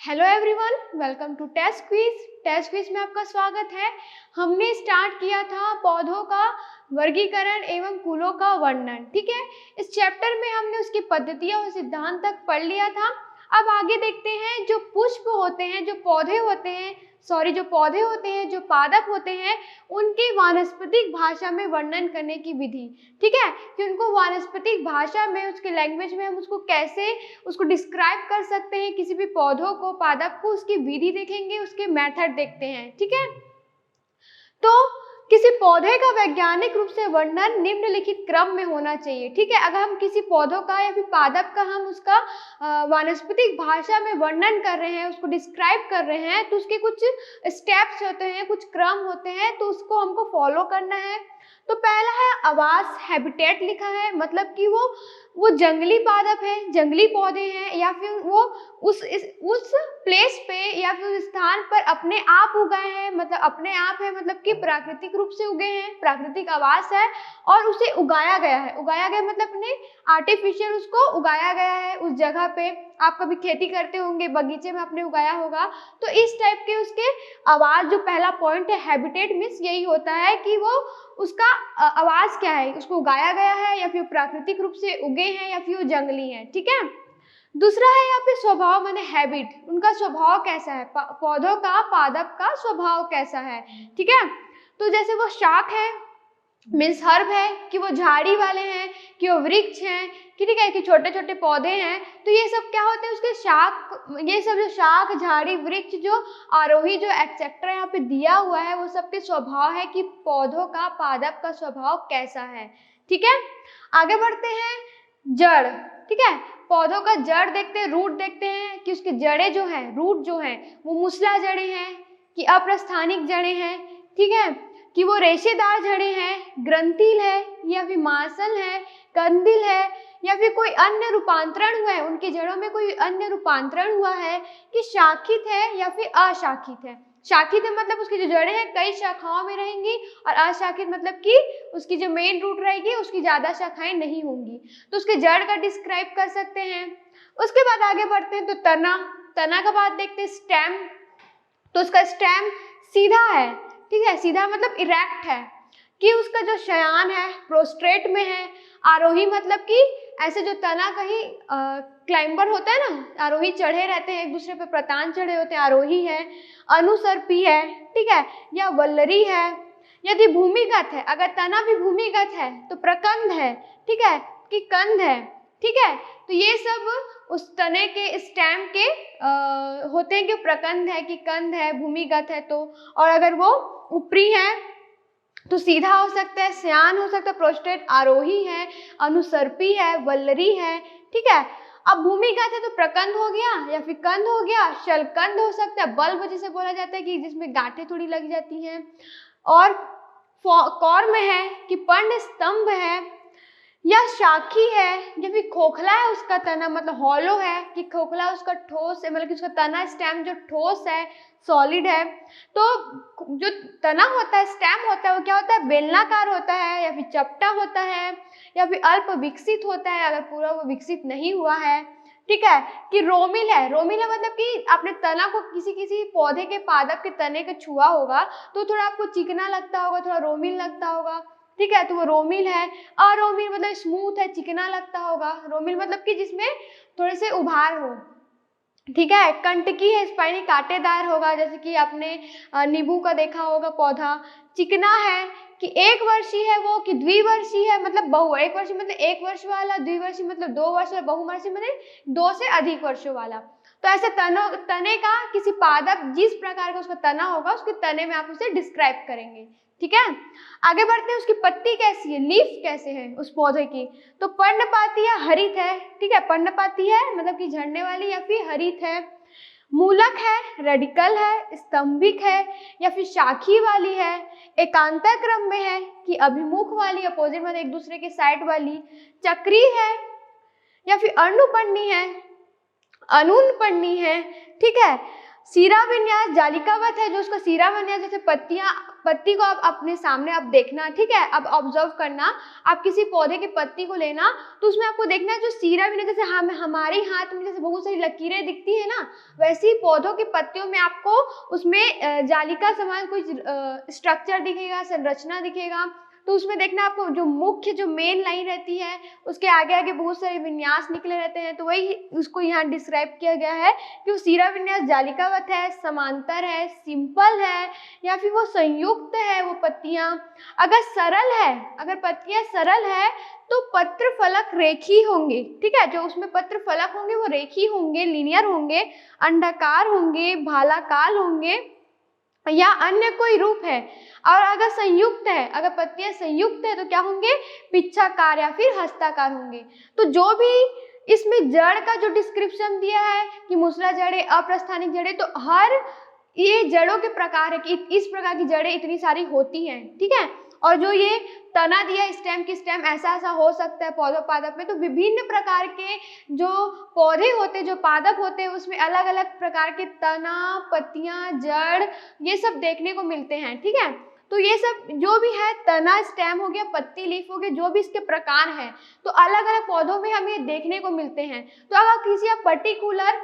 Hello everyone, welcome to test quiz. Test quiz में आपका स्वागत है। हमने स्टार्ट किया था पौधों का वर्गीकरण एवं कुलों का वर्णन। ठीक है, इस चैप्टर में हमने उसकी पद्धतियां और सिद्धांत तक पढ़ लिया था। अब आगे देखते हैं जो पुष्प होते हैं, जो पौधे होते हैं, जो पादप होते हैं, उनकी वानस्पतिक भाषा में वर्णन करने की विधि। ठीक है, कि उनको वानस्पतिक भाषा में, उसके लैंग्वेज में हम उसको कैसे उसको डिस्क्राइब कर सकते हैं, किसी भी पौधों को, पादप को, उसकी विधि देखेंगे, उसके मेथड देखते हैं। ठीक है, तो किसी पौधे का वैज्ञानिक रूप से वर्णन निम्नलिखित क्रम में होना चाहिए। ठीक है, अगर हम किसी पौधों का या फिर पादप का हम उसका वानस्पतिक भाषा में वर्णन कर रहे हैं, उसको डिस्क्राइब कर रहे हैं, तो उसके कुछ स्टेप्स होते हैं, कुछ क्रम होते हैं, तो उसको हमको फॉलो करना है। तो पहला है आवास, हैबिटेट लिखा है, मतलब कि वो जंगली पादप है, जंगली पौधे हैं, या फिर वो उस प्लेस पे या फिर उस स्थान पर अपने आप उगाए हैं, मतलब अपने आप है, मतलब कि प्राकृतिक रूप से उगे हैं, प्राकृतिक आवास है और उसे उगाया गया है। उगाया गया मतलब अपने आर्टिफिशियल उसको उगाया गया है उस जगह पे। आप कभी खेती करते होंगे, बगीचे में आपने उगाया होगा, तो इस टाइप के उसके आवास, जो पहला पॉइंट है हैबिटेट मीन्स यही होता है कि वो उसका आवास क्या है, उसको उगाया गया है या फिर प्राकृतिक रूप से उगे हैं या फिर वो जंगली है। ठीक है, दूसरा है यहाँ पे स्वभाव, माने हैबिट, उनका स्वभाव कैसा है, पौधों का, पादप का स्वभाव कैसा है। ठीक है, तो जैसे वो शाख है मीन्स हर्ब है, कि वो झाड़ी वाले हैं, कि वो वृक्ष हैं, कि ठीक है, कि छोटे छोटे पौधे हैं, तो ये सब क्या होते हैं उसके शाख, ये सब जो शाख, झाड़ी, वृक्ष, जो आरोही, जो एक्सेट्रा यहाँ पे दिया हुआ है, वो सबके स्वभाव है कि पौधों का, पादप का स्वभाव कैसा है। ठीक है, आगे बढ़ते हैं जड़। ठीक है, पौधों का जड़ देखते हैं, रूट देखते हैं, कि उसकी जड़ें जो है, रूट जो है वो मूसला जड़ें हैं, कि अप्रस्थानिक जड़ें हैं। ठीक है, कि वो रेशेदार जड़ें हैं, ग्रंथिल है या फिर मांसल है, कंदिल है, या फिर कोई अन्य रूपांतरण हुआ है, उनकी जड़ों में कोई अन्य रूपांतरण हुआ है, कि शाखित है या फिर अशाखित है। शाखित है मतलब उसकी जो जड़ें हैं कई शाखाओं में रहेंगी, और अशाखित मतलब कि उसकी जो मेन रूट रहेगी उसकी ज्यादा शाखाएं नहीं होंगी, तो उसके जड़ का डिस्क्राइब कर सकते हैं। उसके बाद आगे बढ़ते हैं तो तना का बात देखते हैं, स्टेम, तो उसका स्टेम सीधा है। ठीक है, सीधा मतलब इरेक्ट है, कि उसका जो शयान है प्रोस्ट्रेट में है। आरोही मतलब कि ऐसे जो तना कहीं क्लाइंबर होता है ना, आरोही चढ़े रहते हैं, एक दूसरे पे प्रतान चढ़े होते हैं, आरोही है। अनुसर्पी है, ठीक है, या वल्लरी है। यदि भूमिगत है, अगर तना भी भूमिगत है तो प्रकंद है। ठीक है, कि कंद है। ठीक है, तो ये सब उस तने के, स्टेम के होते हैं, कि प्रकंद है, कि कंद है, भूमिगत है तो, और अगर वो ऊपरी है तो सीधा हो सकता है, श्यान हो सकता है, प्रोस्टेट, आरोही है, अनुसर्पी है, वल्लरी है। ठीक है, अब भूमिगत है तो प्रकंद हो गया या फिर कंद हो गया, शलकंद हो सकता है, बल्ब जिसे बोला जाता है, कि जिसमें गांठें थोड़ी लग जाती हैं, और कौर्म है, कि पर्ण स्तंभ है, या शाखी है, या फिर खोखला है उसका तना, मतलब हॉलो है, कि खोखला उसका ठोस है, मतलब कि उसका तना, स्टेम जो ठोस है, सॉलिड है। तो जो तना होता है, स्टेम होता है, वो क्या होता है, बेलनाकार होता है, या फिर चपटा होता है, या फिर अल्प विकसित होता है, अगर पूरा वो विकसित नहीं हुआ है। ठीक है, कि रोमिल है, मतलब कि आपने तना को किसी पौधे के, पादप के तने के छुआ होगा तो थोड़ा आपको चिकना लगता होगा, थोड़ा रोमिल लगता होगा। ठीक है, तो वो रोमिल है। अरोमिल मतलब स्मूथ है, चिकना लगता होगा। रोमिल मतलब कि जिसमें थोड़े से उभार हो। ठीक है, कंटकी है, स्पाइनी, कांटेदार होगा, जैसे कि आपने नींबू का देखा होगा पौधा। चिकना है, कि एक वर्षीय है वो, कि द्विवर्षीय है, मतलब बहु, एक वर्षीय मतलब एक वर्ष वाला, द्विवर्षीय मतलब 2 वर्ष, और बहुवर्षीय मतलब 2 से अधिक वर्षों वाला। तो ऐसे तने का किसी पादप, जिस प्रकार का उसका तना होगा, उसके तने में आप उसे डिस्क्राइब करेंगे। ठीक है, आगे बढ़ते हैं, उसकी पत्ती कैसी है, लीफ कैसे है उस पौधे की, तो पर्णपाती या हरित है। ठीक है, पर्णपाती है मतलब कि झड़ने वाली, या फिर हरित है। मूलक है, रेडिकल है, स्तंभिक है, या फिर शाखी वाली है। एकांतर क्रम में है, कि अभिमुख वाली, अपोजिट मतलब एक दूसरे के साइड वाली। चक्रीय है, या फिर अर्णुपर्णी है, अनूनपर्णी है। ठीक है, सीरा विन्यास जालिकावत है, जो उसका सीरा विन्यास, जैसे पत्तियां पत्ती को आप अपने सामने आप देखना, ठीक है, अब ऑब्जर्व करना, आप किसी पौधे की पत्ती को लेना, तो उसमें आपको देखना है जो सीरा भी जैसे हमारे हाथ में जैसे बहुत सारी लकीरें दिखती है ना, वैसे ही पौधों की पत्तियों में आपको उसमें जालिका समान कोई स्ट्रक्चर दिखेगा, संरचना दिखेगा। तो उसमें देखना आपको जो मुख्य जो मेन लाइन रहती है उसके आगे आगे बहुत सारे विन्यास निकले रहते हैं, तो वही उसको यहाँ डिस्क्राइब किया गया है कि वो सीरा विन्यास जालिकावत है, समांतर है, सिंपल है, या फिर वो संयुक्त है वो पत्तियां। अगर सरल है, अगर पत्तियां सरल है तो पत्र फलक रेखी होंगे, ठीक है, जो उसमें पत्र फलक होंगे वो रेखी होंगे, लीनियर होंगे, अंडाकार होंगे, भालाकार होंगे या अन्य कोई रूप है। और अगर संयुक्त है, अगर पत्तियां संयुक्त है तो क्या होंगे, पिच्छाकार या फिर हस्ताकार होंगे। तो जो भी इसमें जड़ का जो डिस्क्रिप्शन दिया है कि मूसला जड़ें, अप्रस्थानिक जड़ें, तो हर ये जड़ों के प्रकार है कि इस प्रकार की जड़ें इतनी सारी होती हैं, ठीक है। और जो ये तना दिया स्टेम की स्टेम ऐसा ऐसा हो सकता है पौधों पादप में, तो विभिन्न प्रकार के जो पौधे होते हैं, जो पादप होते हैं, उसमें अलग अलग प्रकार के तना, पत्तियां, जड़, ये सब देखने को मिलते हैं, ठीक है। तो ये सब जो भी है, तना, स्टेम हो गया, पत्ती, लीफ हो गया, जो भी इसके प्रकार हैं, तो अलग अलग पौधों में हमें देखने को मिलते हैं। तो अगर किसी आप पर्टिकुलर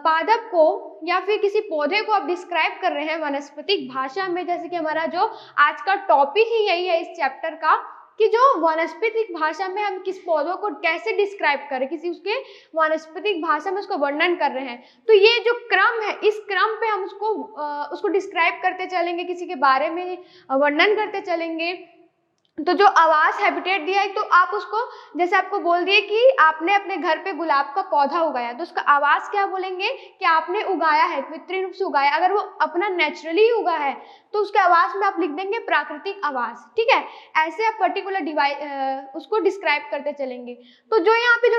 पादप को या फिर किसी पौधे को आप डिस्क्राइब कर रहे हैं वनस्पतिक भाषा में, जैसे कि हमारा जो आज का टॉपिक ही यही है इस चैप्टर का, कि जो वनस्पतिक भाषा में हम किस पौधों को कैसे डिस्क्राइब करें, किसी उसके वनस्पतिक भाषा में उसको वर्णन कर रहे हैं, तो ये जो क्रम है, इस क्रम पे हम उसको डिस्क्राइब करते चलेंगे, किसी के बारे में वर्णन करते चलेंगे। तो जो आवास हैबिटेट दिया है, तो आप उसको जैसे आपको बोल दिए कि आपने अपने घर पे गुलाब का पौधा उगाया, तो उसका आवास क्या बोलेंगे कि आपने उगाया है, कृत्रिम रूप से उगाया। अगर वो अपना नेचुरली उगा है तो उसके आवास में आप लिख देंगे प्राकृतिक आवास, ठीक है। ऐसे आप पर्टिकुलर उसको डिस्क्राइब करते चलेंगे। तो जो यहाँ पे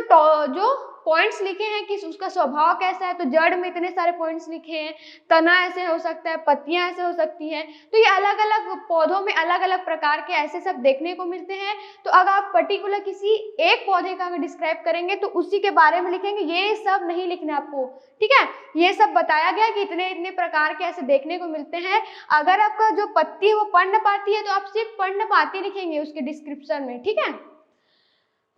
जो पॉइंट्स लिखे हैं कि उसका स्वभाव कैसा है, तो जड़ में इतने सारे पॉइंट्स लिखे हैं, तना ऐसे हो सकता है, पत्तियां ऐसे हो सकती हैं, तो ये अलग अलग पौधों में अलग अलग प्रकार के ऐसे सब देखने को मिलते हैं। तो अगर आप पर्टिकुलर किसी एक पौधे का अगर डिस्क्राइब करेंगे तो उसी के बारे में लिखेंगे, ये सब नहीं लिखना आपको, ठीक है। ये सब बताया गया कि इतने इतने प्रकार के ऐसे देखने को मिलते हैं। अगर आपका जो पत्ती है वो पर्णपाती है तो आप सिर्फ पर्णपाती लिखेंगे उसके डिस्क्रिप्शन में, ठीक है।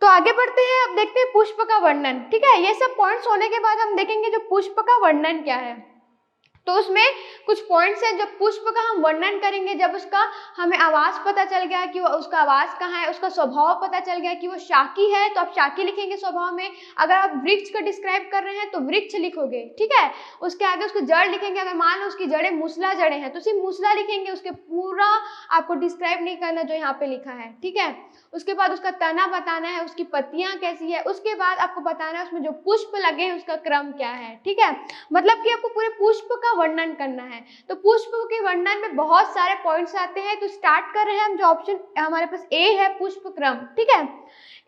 तो आगे बढ़ते हैं, अब देखते हैं पुष्प का वर्णन, ठीक है। ये सब पॉइंट्स होने के बाद हम देखेंगे जो पुष्प का वर्णन क्या है। तो उसमें कुछ पॉइंट्स हैं, जब पुष्प का हम वर्णन करेंगे, जब उसका हमें आवास पता चल गया कि वो उसका आवास कहाँ है, उसका स्वभाव पता चल गया कि वो शाकी है, तो आप शाकी लिखेंगे स्वभाव में। अगर आप वृक्ष को डिस्क्राइब कर रहे हैं तो वृक्ष लिखोगे, ठीक है। उसके आगे उसकी जड़ लिखेंगे, अगर मान लो उसकी जड़ें मूसला जड़ें हैं तो सिर्फ मूसला लिखेंगे, उसके पूरा आपको डिस्क्राइब नहीं करना जो यहाँ पे लिखा है, ठीक है। उसके बाद उसका तना बताना है, उसकी पत्तियां कैसी है, उसके बाद आपको बताना है उसमें जो पुष्प लगे हैं उसका क्रम क्या है, ठीक है। मतलब कि आपको पूरे पुष्प का वर्णन करना है। तो पुष्प के वर्णन में बहुत सारे पॉइंट्स आते हैं। तो स्टार्ट कर रहे हैं हम, जो ऑप्शन हमारे पास ए है, पुष्प क्रम, ठीक है,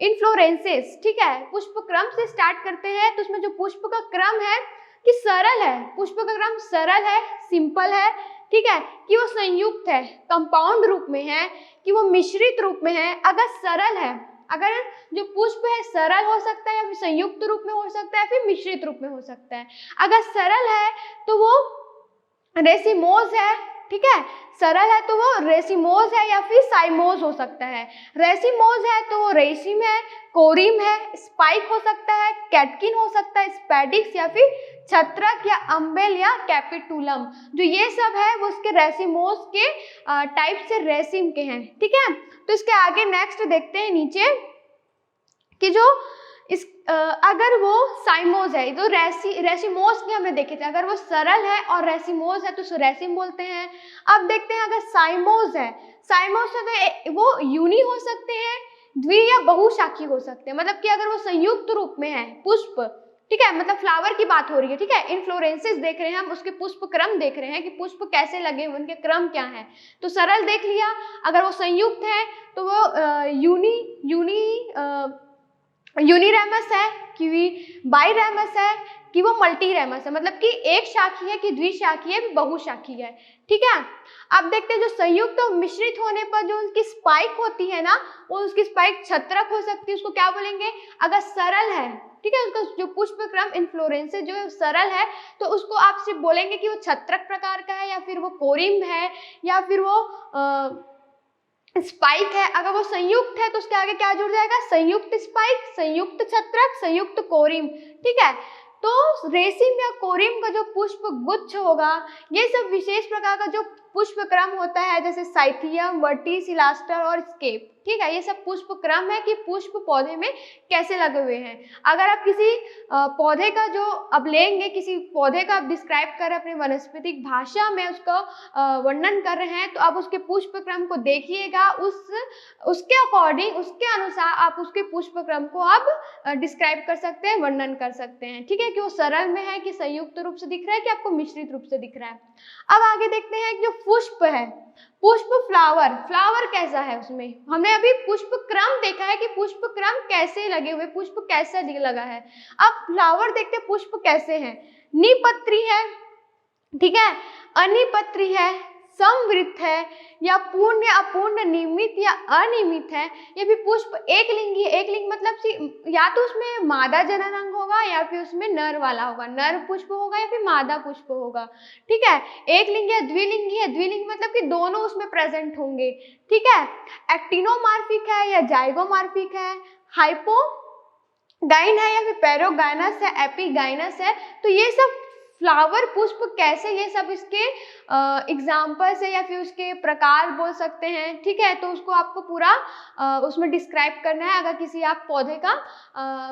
इनफ्लोरेंसेस, ठीक है। पुष्प क्रम से स्टार्ट करते हैं। तो उसमें जो पुष्प का क्रम है कि सरल है, पुष्प का क्रम सरल है, सिंपल है, ठीक है, कि वो संयुक्त है, कंपाउंड रूप में है, कि वो मिश्रित रूप में है। अगर सरल है, अगर जो पुष्प है सरल हो सकता है या फिर संयुक्त रूप में हो सकता है, फिर मिश्रित रूप में हो सकता है। अगर सरल है तो वो रेसिमोज है, ठीक है, सरल है तो वो रेसिमोज है या फिर साइमोज हो सकता है। रेसिमोज है तो वो रेसिम है, कोरिम है, स्पाइक हो सकता है, कैटकिन हो सकता है, स्पैडिक्स या फिर छत्रक या अम्बेल या कैपिटुलम, जो ये सब है वो उसके रेसिमोज के टाइप से रेसिम के हैं, ठीक है। तो इसके आगे नेक्स्ट देखते हैं नीचे कि जो इस अगर वो साइमोज है, तो रेसिमोज के हमने देखे थे, अगर वो सरल है और रेसिमोज है तो उसको रेसिम बोलते हैं। अब देखते हैं अगर साइमोज है, साइमोज है तो वो यूनि हो सकते हैं, द्वि या बहुशाखी हो सकते हैं। मतलब कि अगर वो संयुक्त रूप में है पुष्प, ठीक है, मतलब फ्लावर की बात हो रही है, ठीक है, इनफ्लोरेंसेस देख रहे हैं हम, उसके पुष्प क्रम देख रहे हैं कि पुष्प कैसे लगे हुए, उनके क्रम क्या है। तो सरल देख लिया। अगर वो संयुक्त है तो वो यूनि यूनिरेमस है कि बाईरेमस है कि वो मल्टीरेमस है, मतलब कि एक शाखी है कि द्विशाखी है, बहुशाखी है। ठीक है, अब देखते हैं जो संयुक्त और मिश्रित होने पर जो उनकी स्पाइक होती है ना, वो उसकी स्पाइक छत्रक हो सकती है, उसको क्या बोलेंगे? अगर सरल है, ठीक है, उसका जो पुष्प क्रम इन्फ्लोरेंस जो सरल है तो उसको आप सिर्फ बोलेंगे कि वो छत्रक प्रकार का है, या फिर वो कोरिम्ब है, या फिर वो स्पाइक है। अगर वो संयुक्त है तो उसके आगे क्या जुड़ जाएगा? संयुक्त स्पाइक, संयुक्त छत्रक, संयुक्त कोरिम्ब। ठीक है, तो रेसिम या कोरिम्ब का जो पुष्प गुच्छ होगा, ये सब विशेष प्रकार का जो पुष्प क्रम होता है, जैसे साइथियम, वर्टिसिलास्टर और स्केप। ठीक है, ये सब पुष्प क्रम है कि पुष्प पौधे में कैसे लगे हुए हैं। अगर आप किसी पौधे का जो अब लेंगे, किसी पौधे का आप डिस्क्राइब कर रहे हैं अपने वनस्पतिक भाषा में, उसका वर्णन कर रहे हैं, तो आप उसके पुष्प क्रम को देखिएगा, उसके अकॉर्डिंग, उसके अनुसार आप उसके पुष्प क्रम को आप डिस्क्राइब कर सकते हैं, वर्णन कर सकते हैं। ठीक है, कि वो सरल में है कि संयुक्त रूप से दिख रहा है कि आपको मिश्रित रूप से दिख रहा है। अब आगे देखते हैं जो पुष्प है, पुष्प फ्लावर, फ्लावर कैसा है उसमें। हमने अभी पुष्प क्रम देखा है कि पुष्प क्रम कैसे लगे हुए, पुष्प कैसे लगा है। अब फ्लावर देखते हैं पुष्प कैसे हैं। निपत्री है, ठीक है, अनिपत्री है, समवृत्त है, या पूर्ण या अपूर्ण, नियमित या अनियमित है। ये भी पुष्प एक लिंगी है। एक लिंग मतलब या तो उसमें मादा जननांग होगा या फिर उसमें नर वाला होगा, नर पुष्प होगा या फिर मादा पुष्प होगा। ठीक है, एक लिंगी है, द्विलिंगी है, द्विलिंग मतलब कि दोनों उसमें प्रेजेंट होंगे। ठीक है, एक्टिनोमार्फिक है या जाइगोमार्फिक है, हाइपोगाइन है या फिर पैरोगाइनस है, एपिगाइनस है। तो ये सब फ्लावर पुष्प कैसे, ये सब इसके एग्जाम्पल्स है या फिर उसके प्रकार बोल सकते हैं। ठीक है, तो उसको आपको पूरा उसमें डिस्क्राइब करना है अगर किसी आप पौधे का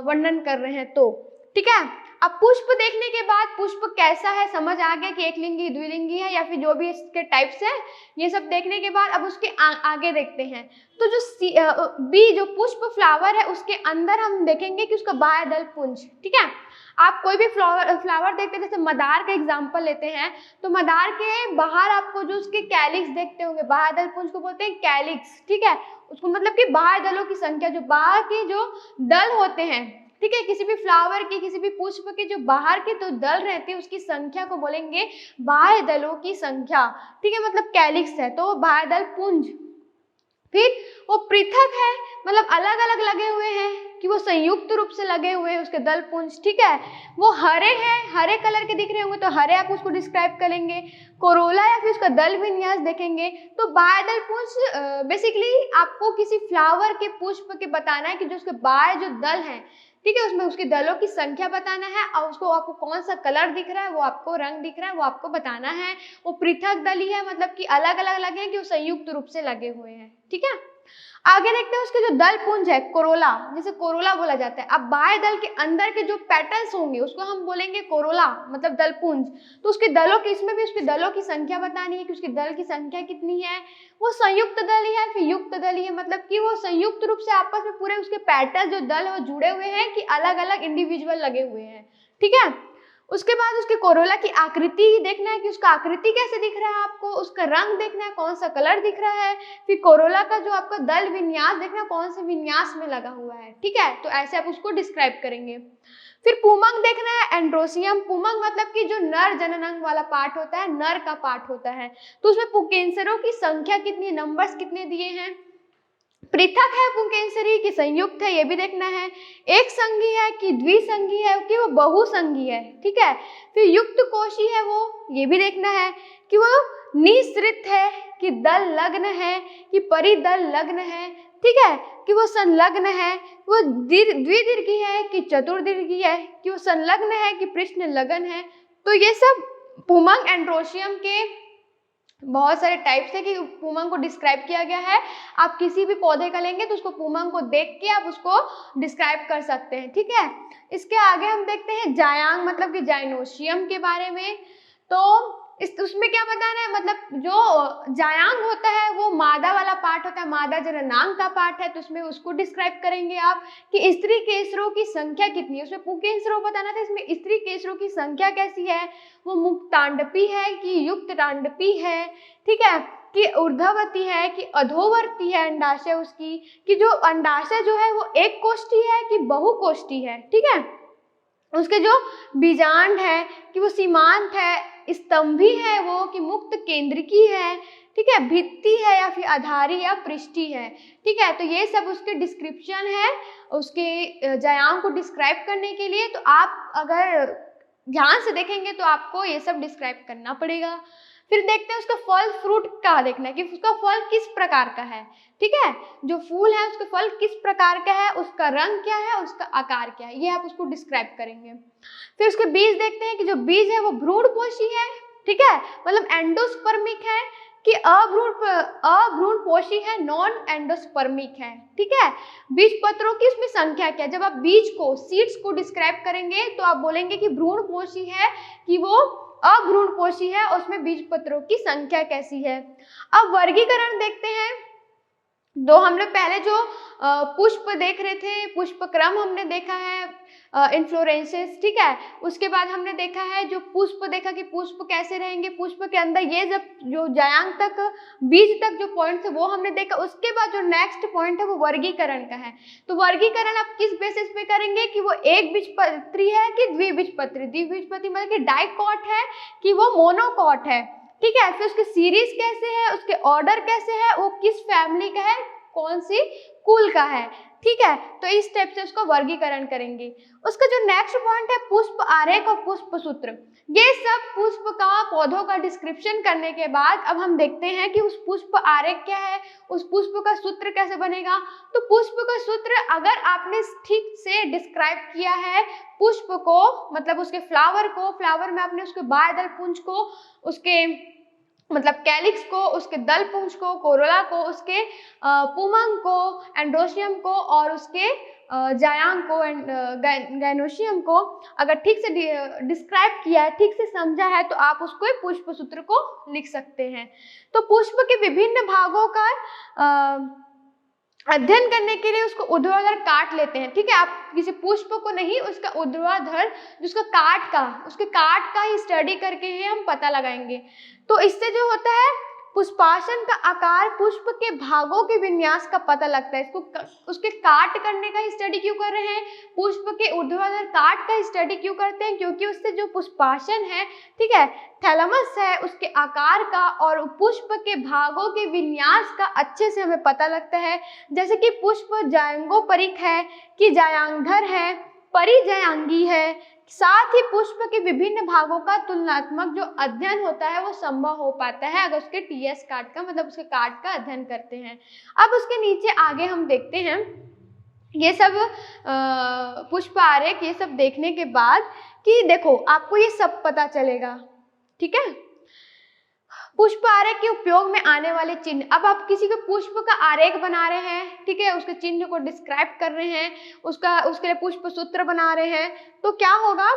वर्णन कर रहे हैं तो। ठीक है, अब पुष्प देखने के बाद पुष्प कैसा है समझ आ गया कि एक लिंगी, द्विलिंगी है या फिर जो भी इसके टाइप्स है, ये सब देखने के बाद अब उसके आगे देखते हैं। तो जो बी जो पुष्प फ्लावर है उसके अंदर हम देखेंगे कि उसका बाह्य दल पुंज। ठीक है, आप कोई भी फ्लावर देखते हैं, जैसे मदार का एग्जांपल लेते हैं, तो मदार के बाहर आपको जो उसके कैलिक्स देखते होंगे, बाह्य दल पुंज को बोलते हैं कैलिक्स। ठीक है, उसको मतलब कि बाह्य दलों की संख्या, जो बाहर के जो दल होते हैं, ठीक है, किसी भी फ्लावर की, किसी भी पुष्प के जो बाहर के तो दल रहते हैं उसकी संख्या को बोलेंगे बाह्य दलों की संख्या। ठीक है, मतलब कैलिक्स है तो बाह्य दल पुंज। फिर वो पृथक है, मतलब अलग अलग लगे हुए हैं कि वो संयुक्त रूप से लगे हुए हैं उसके दल पुंज। ठीक है, वो हरे हैं, हरे कलर के दिख रहे होंगे तो हरे आप उसको डिस्क्राइब करेंगे। कोरोला या फिर उसका दल विन्यास देखेंगे तो बाह्य दल पुंज बेसिकली आपको किसी फ्लावर के पुष्प के बताना है कि जो उसके बाह्य जो दल हैं, ठीक है, उसमें उसकी दलों की संख्या बताना है और उसको आपको कौन सा कलर दिख रहा है, वो आपको रंग दिख रहा है, वो आपको बताना है। वो पृथक दली है, मतलब कि अलग अलग लगे हैं कि वो संयुक्त रूप से लगे हुए हैं। ठीक है, आगे देखते हैं उसके जो दल पुंज है, कोरोला, जिसे कोरोला बोला जाता है। अब बाह्य दल के अंदर के जो पेटल्स होंगे उसको हम बोलेंगे कोरोला, मतलब दल पुंज। तो उसके दलों की, इसमें भी उसके दलों की संख्या बतानी है कि उसके दल की संख्या कितनी है। वो संयुक्त दली है फिर युक्त दली है, मतलब कि वो संयुक्त रूप से आपस में पूरे उसके पेटल जो दल है वो जुड़े हुए हैं कि अलग अलग इंडिविजुअल लगे हुए हैं। ठीक है, उसके बाद उसके कोरोला की आकृति देखना है कि उसका आकृति कैसे दिख रहा है आपको, उसका रंग देखना है कौन सा कलर दिख रहा है। फिर कोरोला का जो आपका दल विन्यास देखना है कौन से विन्यास में लगा हुआ है। ठीक है, तो ऐसे आप उसको डिस्क्राइब करेंगे। फिर पुमंग देखना है, एंड्रोसियम। पुमंग मतलब कि जो नर जननांग वाला पार्ट होता है, नर का पार्ट होता है, तो उसमें पुंकेसरों की संख्या कितनी, नंबर्स कितने दिए हैं। पृथक है पुंकेसरी कि संयुक्त है, ये भी देखना है। एक संगी है कि द्विसंगी है कि वो बहुसंगी है। ठीक है, फिर युक्त कोशी है वो, ये भी देखना है कि वो निःसृत है कि दल लग्न है कि परिदल लग्न है। ठीक है, कि वो संलग्न है, वो द्विदीर्घी है कि चतुर्दीर्घी है, कि वो संलग्न है कि पृष्ठ लगन है। तो ये सब पुमंग एंड्रोसियम के बहुत सारे टाइप्स है कि पुमंग को डिस्क्राइब किया गया है। आप किसी भी पौधे का लेंगे तो उसको पुमंग को देख के आप उसको डिस्क्राइब कर सकते हैं। ठीक है, इसके आगे हम देखते हैं जायांग मतलब कि जाइनोशियम के बारे में। तो उसमें क्या बताना है, मतलब जो जायांग होता है वो मादा वाला पार्ट होता है, मादा जननांग का पार्ट है, तो उसमें उसको डिस्क्राइब करेंगे आप कि स्त्री केसरों की संख्या कितनी है। उसमें पुंकेसरों बताना था, इसमें स्त्री केसरों की संख्या कैसी है, वो मुक्तांडपी है कि युक्त तांडपी है, ठीक है, कि ऊर्ध्ववती है कि अधोवर्ती है अंडाशय उसकी, कि जो अंडाशय जो है वो एक कोष्ठी है कि बहुकोष्ठी है, ठीक है, उसके जो बीजांड है कि वो सीमांत है, स्तंभी है वो कि मुक्त केंद्रिकी है, ठीक है, भित्ति है या फिर आधारी या पृष्ठी है, ठीक है। तो ये सब उसके डिस्क्रिप्शन है उसके जायांग को डिस्क्राइब करने के लिए। तो आप अगर ध्यान से देखेंगे तो आपको ये सब डिस्क्राइब करना पड़ेगा। फिर देखते हैं उसका फल फ्रूट का देखना है कि उसका फल किस प्रकार का है, ठीक है, जो फूल है उसका फल किस प्रकार का है, उसका रंग क्या है, उसका आकार क्या है, ये आप उसको डिस्क्राइब करेंगे। फिर उसके बीज देखते हैं कि जो बीज है वो भ्रूणपोषी है, ठीक है, मतलब एंडोस्पर्मिक है कि अभ्रूणपोषी है, नॉन एंडोस्पर्मिक है, ठीक है। बीज पत्रों की उसमें संख्या क्या है, जब आप बीज को सीड्स को डिस्क्राइब करेंगे तो आप बोलेंगे कि भ्रूणपोषी है कि वो अभ्रूणपोषी है, उसमें बीज पत्रों की संख्या कैसी है। अब वर्गीकरण देखते हैं। दो हम लोग पहले जो पुष्प देख रहे थे, पुष्प क्रम हमने देखा है, इन्फ्लोरेंसेस, ठीक है, उसके बाद हमने देखा है जो पुष्प देखा कि पुष्प कैसे रहेंगे, पुष्प के अंदर ये जब जो जायांग तक बीज तक जो पॉइंट है वो हमने देखा। उसके बाद जो नेक्स्ट पॉइंट है वो वर्गीकरण का है। तो वर्गीकरण आप किस बेसिस पे करेंगे कि वो एक बीजपत्री है कि द्विबीजपत्री, द्विबीजपत्री मतलब कि डाइकॉट है कि वो मोनोकॉट है, ठीक है। फिर उसकी सीरीज कैसे है, उसके ऑर्डर कैसे है, वो किस फैमिली का है, कौन सी कुल का है, ठीक है। तो इस स्टेप से उसका वर्गीकरण करेंगे। उसका जो नेक्स्ट पॉइंट है पुष्प आरेख और पुष्प सूत्र, ये सब पुष्प का पौधों का डिस्क्रिप्शन करने के बाद अब हम देखते हैं कि उस पुष्प आरेख क्या है, उस पुष्प का सूत्र कैसे बनेगा। तो पुष्प का सूत्र अगर आपने ठीक से डिस्क्राइब किया है पुष्प को, मतलब उसके फ्लावर को, फ्लावर में आपने उसके बाह्य दल पुंज को, उसके मतलब कैलिक्स को, उसके दल पुंज को, कोरोला को, उसके पुमंग को, एंड्रोशियम को और उसके जायांग को, गैनोशियम को अगर ठीक से डिस्क्राइब किया है, ठीक से समझा है, तो आप उसको पुष्प सूत्र को लिख सकते हैं। तो पुष्प के विभिन्न भागों का अध्ययन करने के लिए उसको ऊर्ध्वाधर काट लेते हैं, ठीक है। आप किसी पुष्प को नहीं, उसका ऊर्ध्वाधर जिसका काट का, उसके काट का ही स्टडी करके ही हम पता लगाएंगे। तो इससे जो होता है पुष्पासन का आकार, पुष्प के भागों के विन्यास का पता लगता है। इसको उसके काट करने का ही स्टडी क्यों कर रहे हैं, पुष्प के ऊर्ध्वाधर काट का स्टडी क्यों करते हैं, क्योंकि उससे जो पुष्पासन है, ठीक है, थैलमस है, उसके आकार का और पुष्प के भागों के विन्यास का अच्छे से हमें पता लगता है। जैसे कि पुष्प जायंगोपरिक है कि जायांगधर है, परिजायांगी है, साथ ही पुष्प के विभिन्न भागों का तुलनात्मक जो अध्ययन होता है वो संभव हो पाता है अगर उसके टीएस काट का, मतलब उसके काट का अध्ययन करते हैं। अब उसके नीचे आगे हम देखते हैं ये सब पुष्प आरेख, ये सब देखने के बाद कि देखो आपको ये सब पता चलेगा, ठीक है। पुष्प आरेख के उपयोग में आने वाले चिन्ह, अब आप किसी के पुष्प का आरेख बना रहे हैं, ठीक है, उसके चिन्ह को डिस्क्राइब कर रहे हैं, उसके लिए पुष्प सूत्र बना रहे हैं, तो क्या होगा,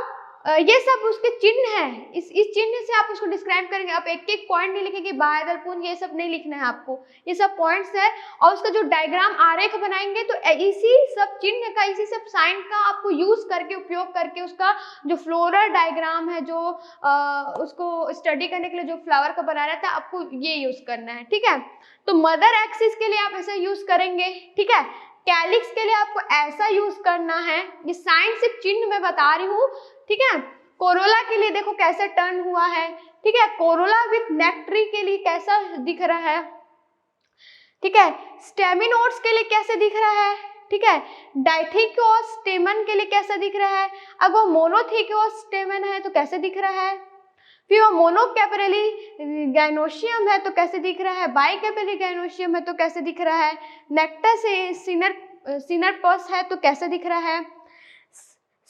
ये सब उसके चिन्ह हैं। इस चिन्ह से आप उसको डिस्क्राइब करेंगे। आप एक एक पॉइंट नहीं लिखेंगे, बाह्य दल पुंज ये सब नहीं लिखना है आपको, ये सब पॉइंट्स है। और उसका जो डायग्राम आरेख बनाएंगे तो इसी सब चिन्ह का, इसी सब साइन का आपको यूज करके, उपयोग करके उसका जो फ्लोरल डायग्राम है, जो उसको स्टडी करने के लिए जो फ्लावर का बना रहा था, आपको ये यूज करना है, ठीक है। तो मदर एक्सिस के लिए आप ऐसा यूज करेंगे, ठीक है। कैलिक्स के लिए आपको ऐसा यूज करना है, ये साइन सिर्फ चिन्ह में बता रही हूँ, ठीक है। कोरोला के लिए देखो कैसे टर्न हुआ है, ठीक है। कोरोला विथ नेक्ट्री के लिए कैसा दिख रहा है, ठीक है। स्टेमिनोड्स के लिए कैसे दिख रहा है, ठीक है। डाइथिकोस स्टेमन के लिए कैसा दिख रहा है, अगर वो मोनोथिकोस स्टेमन है तो कैसे दिख रहा है, फिर वो मोनोकैपेरली गैनोशियम है तो कैसे दिख रहा है, बाइकैपेरली गैनोशियम है तो कैसे दिख रहा है, नेक्टर से सिनरपस है तो कैसे दिख रहा है,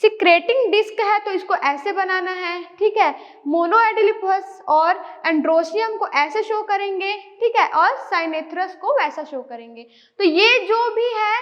सिक्रेटिंग डिस्क है तो इसको ऐसे बनाना है, ठीक है। मोनोएडिलिपस और एंड्रोशियम को ऐसे शो करेंगे, ठीक है, और साइनेथ्रस को वैसा शो करेंगे। तो ये जो भी है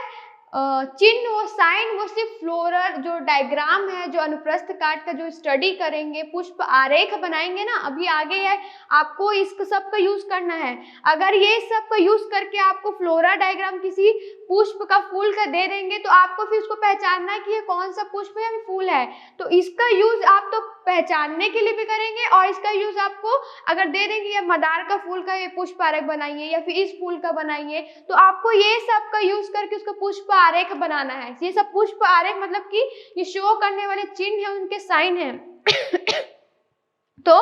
चिन्ह, वो साइन, वो सिर्फ फ्लोरल जो डायग्राम है, जो अनुप्रस्थ काट का जो स्टडी करेंगे, पुष्प आरेख बनाएंगे ना, अभी आगे है आपको इस सब का यूज करना है। अगर ये सब का यूज करके आपको फ्लोरा डायग्राम किसी पुष्प का, फूल का दे देंगे तो आपको फिर उसको पहचानना है कि ये कौन सा पुष्प है या फूल है। तो इसका यूज आप तो पहचानने के लिए भी करेंगे और इसका यूज आपको अगर दे देंगे ये मदार का फूल का ये पुष्प आरेख बनाइए या फिर इस फूल का बनाइए, तो आपको ये सब का यूज करके उसका पुष्प आरेख बनाना है। ये सब पुष्प आरेख मतलब कि ये शो करने वाले चिन्ह है, उनके साइन है। तो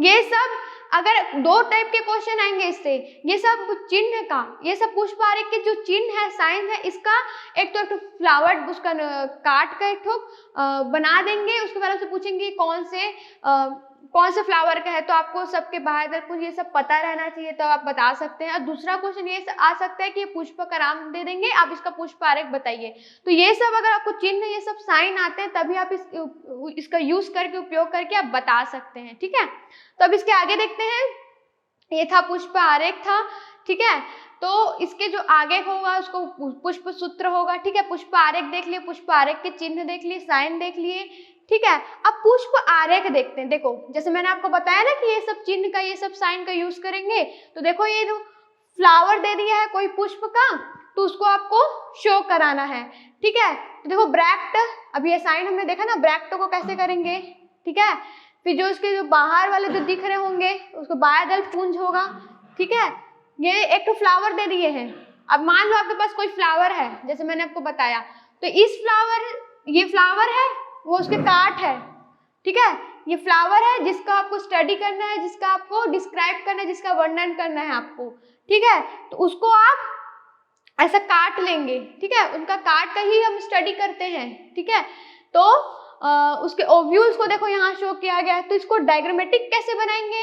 ये सब अगर दो टाइप के क्वेश्चन आएंगे इससे, ये सब चिन्ह का, ये सब पुष्प आरेख के जो चिन्ह है, साइन है, इसका एक तो फ्लावर उसका काट का एक ठोक बना देंगे, उसके बाद से पूछेंगे कौन से फ्लावर का है, तो आपको सबके बाहर कुछ ये सब पता रहना चाहिए, तो आप बता सकते हैं। और दूसरा क्वेश्चन ये आ सकता है कि ये पुष्प का नाम दे देंगे, आप इसका पुष्प आरेख बताइए। तो ये सब अगर आपको चिन्ह, ये सब साइन आते हैं तभी आप इसका यूज करके, उपयोग करके आप बता सकते हैं, ठीक है। तो अब इसके आगे देखते हैं, ये था पुष्प आरेख था, ठीक है। तो इसके जो आगे होगा उसको पुष्प सूत्र होगा, ठीक है। पुष्प आरेख देख लिए, पुष्प आरेख के चिन्ह देख लिए, साइन देख लिए, ठीक है। अब पुष्प आरेख देखते हैं। देखो जैसे मैंने आपको बताया ना कि ये सब चिन्ह का, ये सब साइन का यूज करेंगे, तो देखो ये जो फ्लावर दे दिया है कोई पुष्प का, तो उसको आपको शो कराना है, ठीक है। तो देखो ब्रैक्ट, अब ये साइन हमने देखा ना, ब्रैक्ट को कैसे करेंगे, ठीक है। फिर जो उसके जो बाहर वाले जो दिख रहे होंगे उसको बाह्यदल पुंज होगा, ठीक है। ये एक तो फ्लावर दे दिए हैं। अब मान लो आपके पास कोई फ्लावर है, जैसे मैंने आपको बताया, तो इस फ्लावर, ये फ्लावर है, वो उसके काट है, ठीक है। ये फ्लावर है जिसका आपको स्टडी करना है, जिसका आपको डिस्क्राइब करना है, जिसका वर्णन करना है आपको, ठीक है। तो उसको आप ऐसा काट लेंगे, ठीक है। उनका काट का ही हम स्टडी करते हैं, ठीक है। तो उसके ओव्यूल्स को देखो यहाँ शो किया गया है। तो इसको डायग्रामेटिक कैसे बनाएंगे,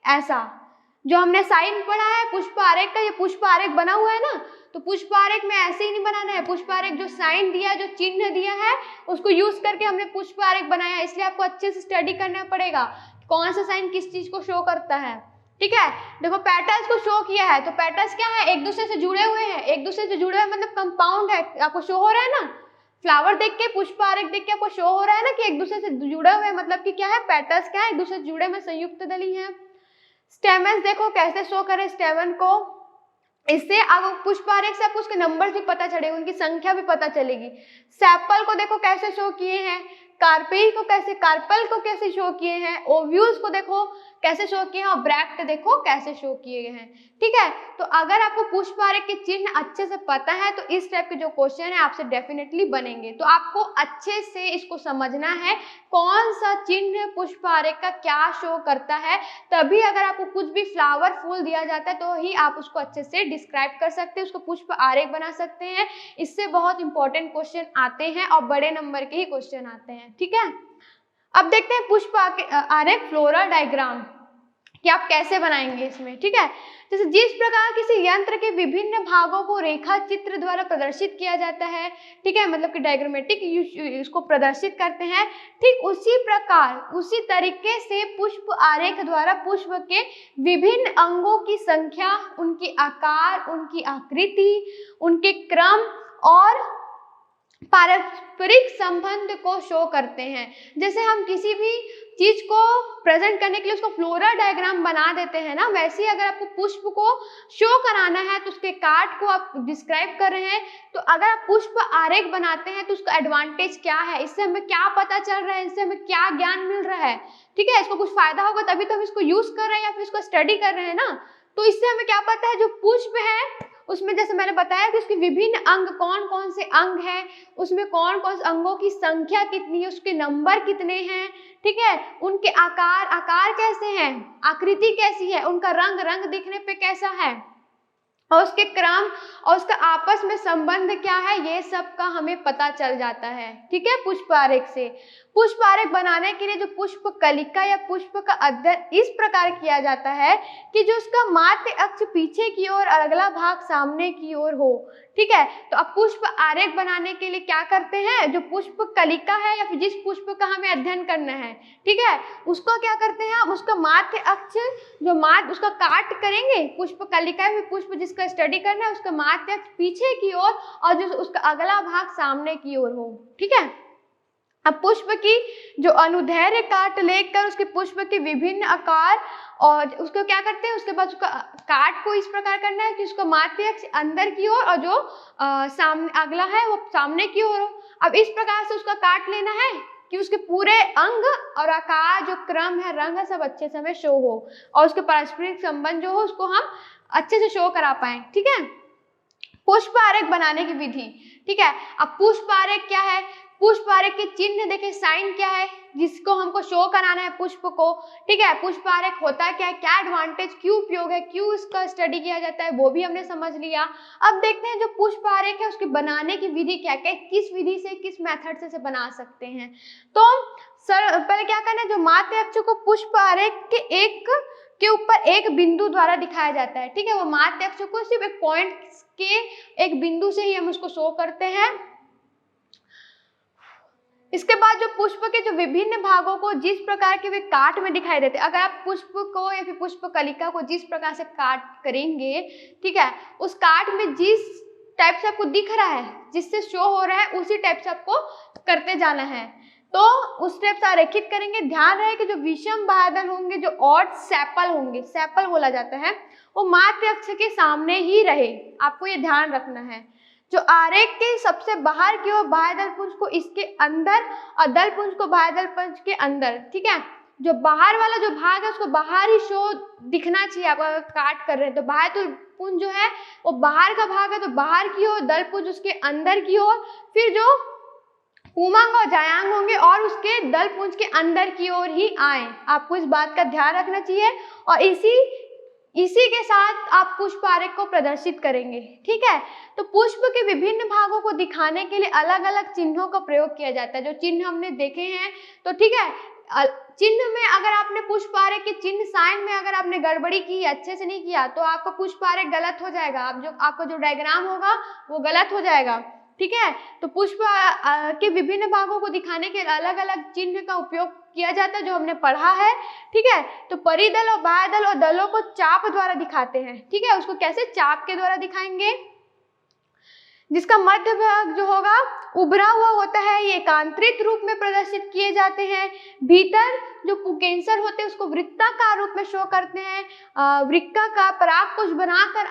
ऐसा जो हमने साइन पढ़ा है पुष्प आरेख का, ये पुष्प आरेख बना हुआ है ना, तो पुष्प आरेख में ऐसे ही नहीं बनाना है। पुष्प आरेख जो साइन दिया, जो चिन्ह दिया है, उसको यूज करके हमने पुष्प आरेख बनाया, इसलिए आपको अच्छे से स्टडी करना पड़ेगा कौन सा साइन किस चीज को शो करता है, ठीक है। देखो पेटल्स को शो किया है, तो पेटल्स क्या है, एक दूसरे से जुड़े हुए हैं, एक दूसरे से जुड़े हुए मतलब कंपाउंड है, आपको शो हो रहा है ना। फ्लावर देख के, पुष्प आरेख देख के आपको शो हो रहा है ना कि एक दूसरे से जुड़े हुए, मतलब कि क्या है, पेटल्स क्या है, एक दूसरे से जुड़े में संयुक्त दली है। स्टेमन्स देखो कैसे शो करें स्टेमन को, इससे अब पुष्प आरेख से आपको उसके नंबर्स भी पता चलेंगे, उनकी संख्या भी पता चलेगी। सेपल को देखो कैसे शो किए हैं, कार्पेल को कैसे शो किए हैं, ओव्यूल्स को देखो कैसे शो किए हैं, और ब्रैक्ट देखो कैसे शो किए गए हैं, ठीक है। तो अगर आपको पुष्प आरेख के चिन्ह अच्छे से पता है तो इस टाइप के जो क्वेश्चन है आपसे डेफिनेटली बनेंगे। तो आपको अच्छे से इसको समझना है कौन सा चिन्ह पुष्प आरेख का क्या शो करता है, तभी अगर आपको कुछ भी फ्लावर फूल दिया जाता है तो ही आप उसको अच्छे से डिस्क्राइब कर सकते हैं, उसको पुष्प आरेख बना सकते हैं। इससे बहुत इंपॉर्टेंट क्वेश्चन आते हैं और बड़े नंबर के ही क्वेश्चन आते हैं, ठीक है। अब देखते हैं पुष्प आरेख फ्लोरल डायग्राम कि आप कैसे बनाएंगे इसमें, ठीक है। जैसे जिस प्रकार किसी यंत्र के विभिन्न भागों को रेखा चित्र द्वारा प्रदर्शित किया जाता है, ठीक है, मतलब कि डायग्रामेटिक इसको प्रदर्शित करते हैं, ठीक उसी प्रकार, उसी तरीके से पुष्प आरेख द्वारा पुष्प के विभिन्न अंगों की संख्या, उनकी आकार, उनकी आकृति, उनके क्रम और पारस्परिक संबंध को शो करते हैं। जैसे हम किसी भी चीज को प्रेजेंट करने के लिए उसको फ्लोरल डायग्राम बना देते हैं ना, वैसे ही अगर आपको पुष्प को शो कराना है तो उसके काट को आप डिस्क्राइब कर रहे हैं, तो अगर आप पुष्प आरेख बनाते हैं तो उसका एडवांटेज क्या है, इससे हमें क्या पता चल रहा है, इससे हमें क्या ज्ञान मिल रहा है, ठीक है। इसको कुछ फायदा होगा तभी तो हम इसको यूज कर रहे हैं या फिर इसको स्टडी कर रहे हैं ना। तो इससे हमें क्या पता है, जो पुष्प है उसमें जैसे मैंने बताया कि उसके विभिन्न अंग, कौन कौन से अंग हैं, उसमें कौन कौन से अंगों की संख्या कितनी है, उसके नंबर कितने हैं, ठीक है, उनके आकार कैसे हैं, आकृति कैसी है, उनका रंग दिखने पे कैसा है, और उसके क्रम और उसका आपस में संबंध क्या है, ये सब का हमें पता चल जाता है, ठीक है, पुष्प आरेख से। पुष्प आरेख बनाने के लिए जो पुष्प कलिका या पुष्प का अध्ययन इस प्रकार किया जाता है कि जो उसका माध्य अक्ष पीछे की ओर और अगला भाग सामने की ओर हो, ठीक है। तो अब पुष्प आरेख बनाने के लिए क्या करते हैं, जो पुष्प कलिका है या फिर जिस पुष्प का हमें अध्ययन करना है, ठीक है, उसको क्या करते हैं हम, उसका माध्य अक्ष जो माध्य उसका काट करेंगे, पुष्प कलिका में पुष्प जिसका स्टडी करना है उसका माध्य अक्ष पीछे की ओर और जो उसका अगला भाग सामने की ओर हो, ठीक है। अब पुष्प की जो अनुदैर्घ्य काट लेकर उसके पुष्प के विभिन्न आकार और उसको क्या करते हैं, उसके बाद उसका काट को इस प्रकार करना है कि उसका माध्य अक्ष अंदर की ओर और जो सामने अगला है वो सामने की ओर हो। अब इस प्रकार से उसका काट लेना है कि उसके पूरे अंग और आकार जो क्रम है रंग है सब अच्छे से हमें शो हो और उसके पारस्परिक संबंध जो हो उसको हम अच्छे से शो करा पाए, ठीक है। पुष्प आरेख बनाने की विधि, ठीक है। अब पुष्प आरेख क्या है, पुष्प आरेख के चिन्ह देखें, साइन क्या है जिसको हमको शो कराना है पुष्प को, ठीक है। पुष्प आरेख होता क्या है, क्या एडवांटेज, क्यों उपयोग है, क्यों इसका स्टडी किया जाता है, वो भी हमने समझ लिया। अब देखते हैं जो पुष्प आरेख है उसके बनाने की विधि क्या क्या, किस विधि से किस मेथड से बना सकते हैं। तो सर पहले क्या करना है, जो माध्य अक्ष को पुष्प आरेख के ऊपर एक बिंदु द्वारा दिखाया जाता है, ठीक है। वो माध्य अक्ष को सिर्फ एक पॉइंट के एक बिंदु से ही हम उसको शो करते हैं। इसके बाद जो पुष्प के जो विभिन्न भागों को जिस प्रकार के वे काट में दिखाई देते हैं, अगर आप पुष्प को या फिर पुष्प कलिका को जिस प्रकार से काट करेंगे, ठीक है, उस काट में जिस टाइप से आपको दिख रहा है, जिससे शो हो रहा है उसी टाइप से आपको करते जाना है। तो उस टाइप से आरेखित करेंगे। ध्यान रहे कि जो विषम बादल होंगे, जो ऑड सेपल होंगे, सेपल बोला जाता है, वो माध्य अक्ष के सामने ही रहे, आपको ये ध्यान रखना है। जो आरेख के सबसे बाहर की ओर बाह्य दलपुंज को इसके अंदर और दलपुंज को बाह्य दलपुंज के अंदर, ठीक है। जो बाहर वाला जो भाग है उसको बाहर ही शो दिखना चाहिए। आप अगर काट कर रहे हैं तो बाह्य दलपुंज जो है वो बाहर का भाग है, तो बाहर की ओर, दलपुंज उसके अंदर की ओर, फिर जो पुमांग और जायांग होंगे और उसके दलपुंज के अंदर की ओर ही आए। आपको इस बात का ध्यान रखना चाहिए और इसी के साथ आप पुष्प आरेख को प्रदर्शित करेंगे, ठीक है। तो पुष्प के विभिन्न भागों को दिखाने के लिए अलग अलग चिन्हों का प्रयोग किया जाता है। जो चिन्ह हमने देखे हैं, तो ठीक है, चिन्ह में अगर आपने पुष्प आरेख के चिन्ह साइन में अगर आपने गड़बड़ी की, अच्छे से नहीं किया, तो आपका पुष्प आरेख गलत हो जाएगा। आपका जो डायग्राम होगा वो गलत हो जाएगा, ठीक है। तो पुष्प के विभिन्न भागों को दिखाने के अलग अलग चिन्ह का उपयोग किया जाता है, जो हमने पढ़ा है, ठीक है। तो परिदल और बाह्य दल और दलों को चाप द्वारा दिखाते हैं, ठीक है। उसको कैसे, चाप के द्वारा दिखाएंगे, जिसका मध्य भाग जो होगा उभरा हुआ होता है, ये एकांतरित रूप में प्रदर्शित किए जाते हैं। भीतर जो पुकेंसर होते हैं उसको वृत्ताकार रूप में शो करते हैं, वृक्का का परागकोश बनाकर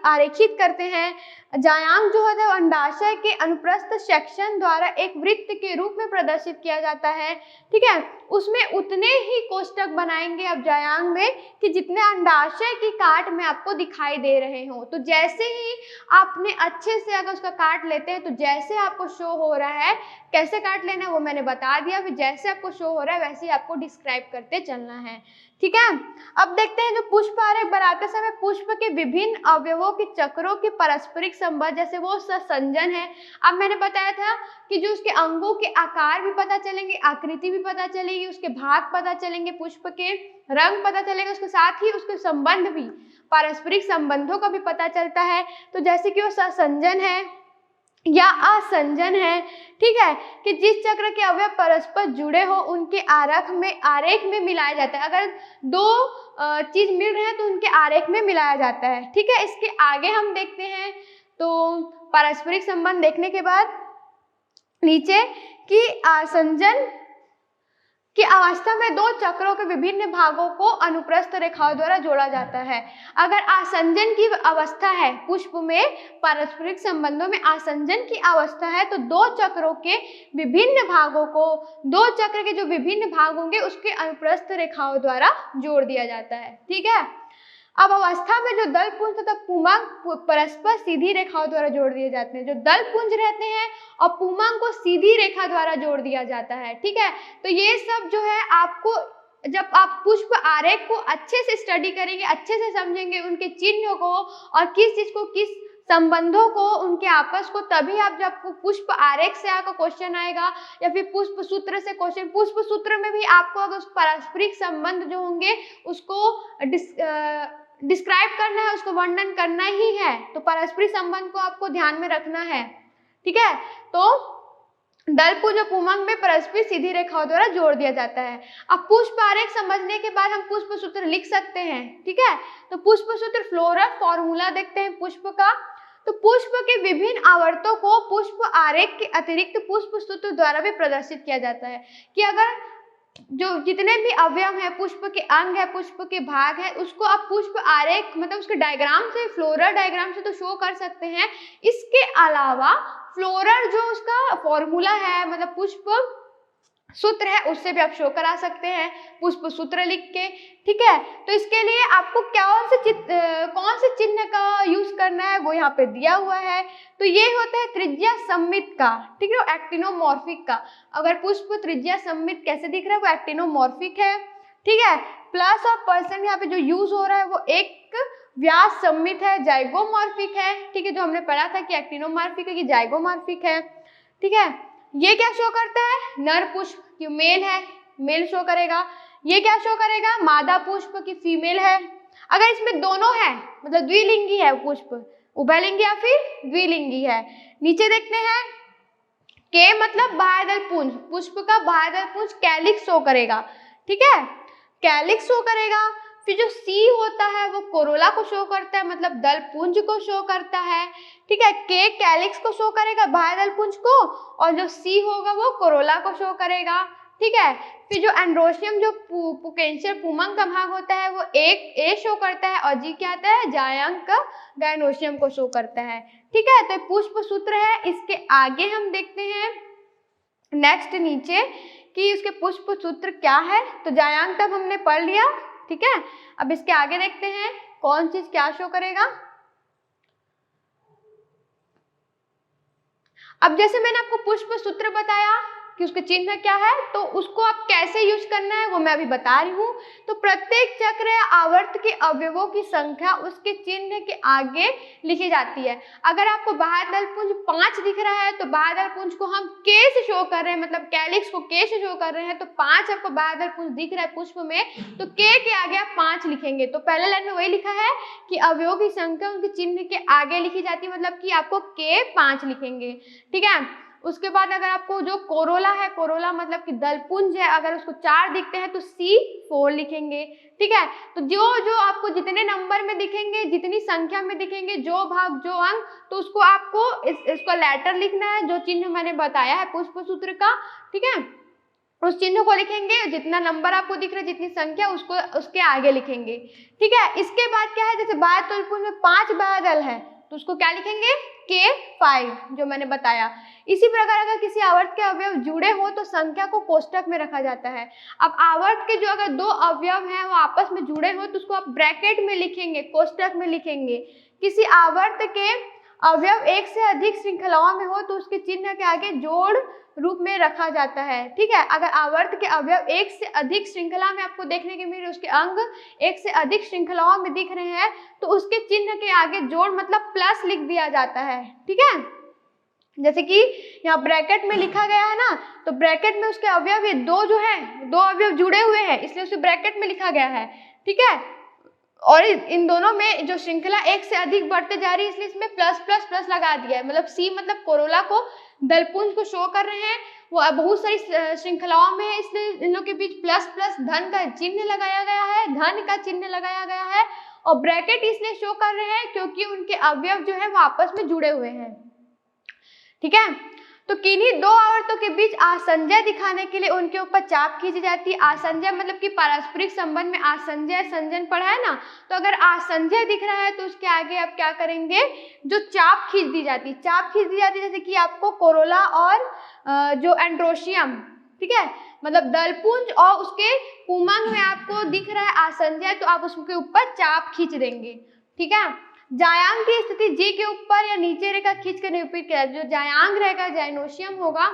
आरेखित करते हैं। जायांग जो होता है वो अंडाशय के अनुप्रस्थ सेक्शन द्वारा एक वृत्त के रूप में प्रदर्शित किया जाता है, ठीक है। उसमें उतने ही कोष्टक बनाएंगे अब जायांग में कि जितने अंडाशय की काट में आपको दिखाई दे रहे हो। तो जैसे ही आपने अच्छे से अगर उसका काट लेते हैं तो जैसे आपको शो हो रहा है, कैसे काट लेना है वो मैंने बता दिया, फिर जैसे आपको शो हो रहा है वैसे ही आपको डिस्क्राइब करते चलना है, ठीक है। अब देखते हैं जो पुष्प आरेख बनाते समय पुष्प के विभिन्न अवयवों के चक्रों के पारस्परिक संबंध, जैसे वो संजन है। अब मैंने बताया था कि जो उसके अंगों के आकार भी पता चलेंगे, आकृति भी पता चलेगी, उसके भाग पता चलेंगे, पुष्प के रंग पता चलेगा, उसके साथ ही उसके संबंध भी, पारस्परिक संबंधों का भी पता चलता है। तो जैसे कि वो संजन है या असंजन है, ठीक है, कि जिस चक्र के अवयव परस्पर जुड़े हो उनके आरेख में मिलाया जाता है। अगर दो चीज मिल रहे हैं तो उनके आरेख में मिलाया जाता है, ठीक है। इसके आगे हम देखते हैं तो पारस्परिक संबंध देखने के बाद नीचे की असंजन की अवस्था में दो चक्रों के विभिन्न भागों को अनुप्रस्थ रेखाओं द्वारा जोड़ा जाता है। अगर आसंजन की अवस्था है, पुष्प में पारस्परिक संबंधों में आसंजन की अवस्था है, तो दो चक्रों के विभिन्न भागों को, दो चक्र के जो विभिन्न भाग होंगे उसके अनुप्रस्थ रेखाओं द्वारा जोड़ दिया जाता है, ठीक है। अब अवस्था में जो दलपुंज तथा पुमांग परस्पर सीधी रेखाओं द्वारा जोड़ दिए जाते हैं। जो दलपुंज रहते हैं और पुमांग को सीधी रेखा द्वारा जोड़ दिया जाता है, ठीक है। तो ये सब जो है आपको, जब आप पुष्प आरेख को अच्छे से स्टडी करेंगे, अच्छे से समझेंगे उनके चिन्ह को और किस चीज को, किस संबंधों को, उनके आपस को, तभी आप जब पुष्प आरेख से आपका क्वेश्चन आएगा या फिर पुष्प सूत्र से क्वेश्चन, पुष्प सूत्र में भी आपको अगर पारस्परिक संबंध जो होंगे उसको डिस्क्राइब करना है, उसको वर्णन करना ही है, तो परस्परी संबंध को आपको ध्यान में रखना है, ठीक है। तो दलपुंज और पुमंग में परस्पर सीधी रेखाओं द्वारा जोड़ दिया जाता है। अब पुष्प आरेख समझने के बाद हम पुष्प सूत्र लिख सकते हैं, ठीक है। तो पुष्प सूत्र फ्लोरल फॉर्मूला देखते हैं पुष्प का। तो पुष्प के विभिन्न आवर्तों को पुष्प आरेख के अतिरिक्त पुष्प सूत्र द्वारा भी प्रदर्शित किया जाता है, कि अगर जो जितने भी अवयव है, पुष्प के अंग है, पुष्प के भाग है, उसको आप पुष्प आरेख मतलब उसके डायग्राम से, फ्लोरल डायग्राम से तो शो कर सकते हैं। इसके अलावा फ्लोरल जो उसका फॉर्मूला है, मतलब पुष्प सूत्र है, उससे भी आप शो करा सकते हैं पुष्प सूत्र लिख के, ठीक है। तो इसके लिए आपको कौन से चिन्ह का यूज करना है वो यहाँ पे दिया हुआ है। तो ये होता है त्रिज्या सममित का, ठीक है, एक्टिनोमॉर्फिक का। अगर पुष्प त्रिज्या सममित कैसे दिख रहा है, वो एक्टिनोमॉर्फिक है, ठीक है। प्लस ऑफ परसेंट यहाँ पे जो यूज हो रहा है वो एक व्यास सममित है, जाइगोमॉर्फिक है, ठीक है, जो हमने पढ़ा था कि एक्टिनोमॉर्फिक है कि जाइगोमॉर्फिक है, ठीक है। ये क्या शो करता है, नर पुष्प की मेल है, मेल शो करेगा। ये क्या शो करेगा, मादा पुष्प की फीमेल है। अगर इसमें दोनों है, मतलब द्विलिंगी है पुष्प, उभयलिंगी या फिर द्विलिंगी है। नीचे देखते हैं, के मतलब बाह्यदल पुंज, पुष्प का बाह्यदल पुंज कैलिक्स शो करेगा, ठीक है, कैलिक्स शो करेगा। फिर जो सी होता है वो कोरोला को शो करता है, मतलब दल पुंज को शो करता है, ठीक है। के कैलिक्स को शो करेगा, बाह्य दल पुंज को, और जो सी होगा वो कोरोला को शो करेगा, ठीक है। फिर जो एंड्रोशियम जो पुकेंशियल पुमंग का भाग होता है वो एक ए शो करता है, और जी क्या आता है, जायंक का गायनोशियम को शो करता है, ठीक है। तो पुष्प सूत्र है। इसके आगे हम देखते हैं नेक्स्ट नीचे कि उसके पुष्प सूत्र क्या है। तो जायांक तक हमने पढ़ लिया, ठीक है। अब इसके आगे देखते हैं कौन चीज क्या शो करेगा। अब जैसे मैंने आपको पुष्प सूत्र बताया कि उसके चिन्ह क्या है, तो उसको आप कैसे यूज करना है वो मैं अभी बता रही हूँ। तो प्रत्येक चक्र या आवर्त के अवयवों की संख्या उसके चिन्ह के आगे लिखी जाती है। अगर आपको बाह्य दल पुंज 5 दिख रहा है तो बाह्य दल पुंज को हम के से शो कर रहे हैं, मतलब कैलिक्स को के से शो कर रहे हैं। तो 5 आपको बाह्य दल पुंज दिख रहा है पुष्प में, तो के आगे आप 5 लिखेंगे। तो पहले लाइन में वही लिखा है कि अवयवों की संख्या उनके चिन्ह के आगे लिखी जाती है, मतलब कि आपको के 5 लिखेंगे, ठीक है। उसके बाद अगर आपको जो कोरोला है, कोरोला मतलब कि दलपुंज है, अगर उसको 4 दिखते हैं तो C4 लिखेंगे, ठीक है। तो जो आपको जितने नंबर में दिखेंगे, जितनी संख्या में दिखेंगे, जो भाग जो अंक, तो उसको आपको इसको लेटर लिखना है, जो चिन्ह मैंने बताया है पुष्प सूत्र का, ठीक है। उस चिन्ह को लिखेंगे, जितना नंबर आपको दिख रहा है, जितनी संख्या, उसको उसके आगे लिखेंगे, ठीक है। इसके बाद क्या है, जैसे बाह्य दलपुंज में 5 बाह्य दल है तो उसको क्या लिखेंगे, K5 जो मैंने बताया। इसी प्रकार अगर किसी आवर्त के अवयव जुड़े हो तो संख्या को कोष्टक में रखा जाता है। अब आवर्त के जो अगर 2 अवयव हैं वो आपस में जुड़े हो तो उसको आप ब्रैकेट में लिखेंगे, कोष्टक में लिखेंगे। किसी आवर्त के अवयव एक से अधिक श्रृंखलाओं में हो तो उसके चिन्ह के आगे जोड़ रूप में रखा जाता है, ठीक है। अगर आवर्त के अवयव एक से अधिक श्रृंखला में आपको देखने के मिल रहे, उसके अंग एक से अधिक श्रृंखलाओं में दिख रहे हैं, तो उसके चिन्ह के आगे जोड़ मतलब प्लस लिख दिया जाता है, ठीक है। जैसे कि यहाँ ब्रैकेट में लिखा गया है ना, तो ब्रैकेट में उसके अवयव ये 2 जो है, 2 अवयव जुड़े हुए हैं, इसलिए उसे ब्रैकेट में लिखा गया है, ठीक है। और इन दोनों में जो श्रृंखला एक से अधिक बढ़ते जा रही है, इसलिए इसमें प्लस प्लस प्लस लगा दिया है। मतलब सी मतलब कोरोला को, दलपुंज को शो कर रहे हैं, वो बहुत सारी श्रृंखलाओं में है, इसलिए इन लोगों के बीच प्लस प्लस धन का चिन्ह लगाया गया है, धन का चिन्ह लगाया गया है। और ब्रैकेट इसलिए शो कर रहे हैं क्योंकि उनके अवयव जो है वो आपस में जुड़े हुए हैं, ठीक है। तो किन्हीं 2 आवर्तों के बीच आसंजय दिखाने के लिए उनके ऊपर चाप खींची जाती है। आसंजय मतलब कि पारस्परिक संबंध में आसंजय संजन पढ़ा है ना, तो अगर आसंजय दिख रहा है तो उसके आगे आप क्या करेंगे, जो चाप खींच दी जाती है, चाप खींच दी जाती है। जैसे कि आपको कोरोला और जो एंड्रोशियम, ठीक है, मतलब दलपुंज और उसके पुमंग में आपको दिख रहा है आसंजय, तो आप उसके ऊपर चाप खींच देंगे, ठीक है। जायांग की स्थिति जी के ऊपर या नीचे रेखा खींच कर निरूपित किया। जो जायांग रहेगा जाइनोशियम होगा,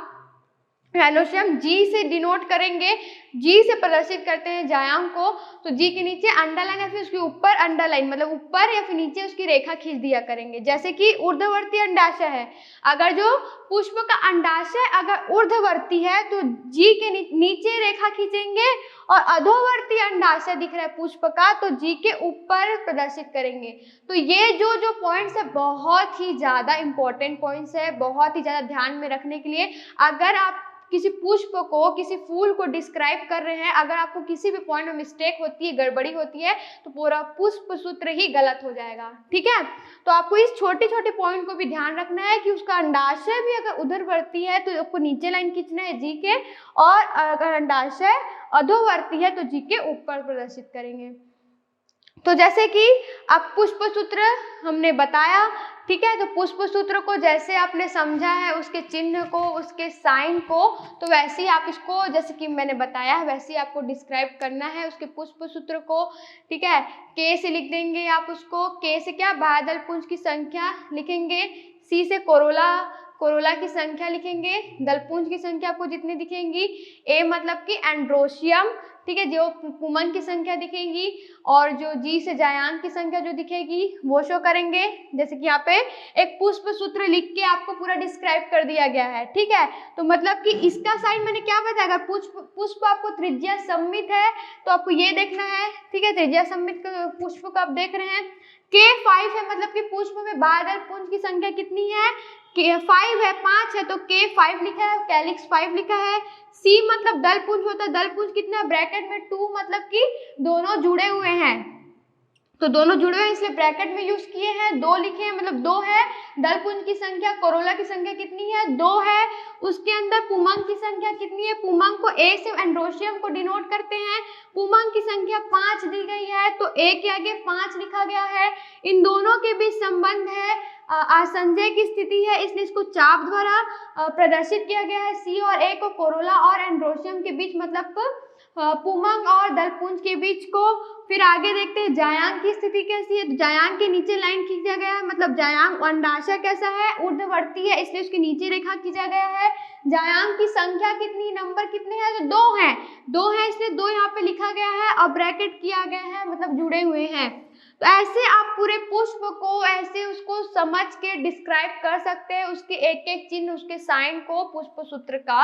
जाइनोशियम जी से डिनोट करेंगे, जी से प्रदर्शित करते हैं जायांग को, तो जी के नीचे अंडरलाइन या फिर उसके ऊपर अंडरलाइन, मतलब ऊपर या फिर नीचे उसकी रेखा खींच दिया करेंगे। जैसे कि ऊर्ध्ववर्ती अंडाशय है, अगर जो पुष्प का अंडाशय अगर ऊर्ध्ववर्ती है तो जी के नीचे रेखा खींचेंगे, और अधोवर्ती अंडाशय दिख रहा है पुष्प का तो जी के ऊपर प्रदर्शित करेंगे। तो ये जो पॉइंट्स है बहुत ही ज़्यादा इंपॉर्टेंट पॉइंट्स है, बहुत ही ज़्यादा ध्यान में रखने के लिए। अगर आप किसी पुष्प को, किसी फूल को डिस्क्राइब कर रहे हैं, अगर आपको किसी भी पॉइंट में मिस्टेक होती है, गड़बड़ी होती है, तो पूरा पुष्प सूत्र ही गलत हो जाएगा। ठीक है, तो आपको इस छोटे छोटे पॉइंट को भी ध्यान रखना है कि उसका अंडाशय भी अगर उधरवर्ती है तो आपको नीचे लाइन खींचना है जी के, और अगर अंडाशय अधोवर्ती है तो जी के ऊपर प्रदर्शित करेंगे। तो जैसे कि अब पुष्प सूत्र हमने बताया, ठीक है, तो पुष्प सूत्र को जैसे आपने समझा है, उसके चिन्ह को, उसके साइन को, तो वैसे ही आप इसको, जैसे कि मैंने बताया है, वैसे ही आपको डिस्क्राइब करना है उसके पुष्प सूत्र को। ठीक है, के से लिख देंगे आप उसको, के से क्या, बाह्यदल पुंज की संख्या लिखेंगे, सी से कोरोला की संख्या लिखेंगे, दलपुंज की संख्या आपको जितनी दिखेंगी, ए मतलब कि एंड्रोशियम, ठीक है, जो पुमंग की संख्या दिखेगी, और जो जी से जायांग की संख्या जो दिखेगी वो शो करेंगे। जैसे कि यहाँ पे एक पुष्प सूत्र लिख के आपको पूरा डिस्क्राइब कर दिया गया है। ठीक है, तो मतलब कि इसका साइन मैंने क्या बताया, अगर पुष्प आपको त्रिज्या सममित है तो आपको ये देखना है। ठीक है, त्रिज्या सममित पुष्प को आप देख रहे हैं, K5 है, मतलब कि पुष्प में बाह्यदल पुंज की संख्या कितनी है, K5 है, 5 है, तो K5 लिखा है, कैलिक्स 5 लिखा है। C मतलब दल पुंज होता है, दल पुंज कितना, ब्रैकेट में 2, मतलब कि दोनों जुड़े हुए हैं, तो दोनों जुड़े हुए हैं इसलिए ब्रैकेट में यूज किए हैं, 2 लिखे हैं, मतलब 2 है। दलपुंज की संख्या, कोरोला की संख्या कितनी है, 2 है। उसके अंदर पुमंग की संख्या कितनी है, पुमंग को ए से एंड्रोशियम को डिनोट करते हैं, पुमंग की संख्या 5 दी गई है, तो ए के आगे 5 लिखा गया है। इन दोनों के बीच संबंध है, आसंजय की स्थिति है, इसलिए इसको चाप द्वारा प्रदर्शित किया गया है। सी और ए को कोरोला और एंड्रोशियम के बीच, मतलब पुमंग और दलपुंज के बीच को। फिर आगे देखते हैं जायांग की स्थिति कैसी है, तो जायांग के नीचे लाइन खींचा गया है, मतलब जायांग अंडाशय कैसा है, ऊर्ध्ववर्ती है, इसलिए उसके नीचे रेखा खींचा गया है। जायांग की संख्या कितनी, नंबर कितने हैं, तो 2 है, इसलिए 2 यहाँ पे लिखा गया है और ब्रैकेट किया गया है, मतलब जुड़े हुए हैं। तो ऐसे आप पूरे पुष्प को ऐसे उसको समझ के डिस्क्राइब कर सकते हैं, उसके एक एक चिन्ह, उसके साइन को, पुष्प सूत्र का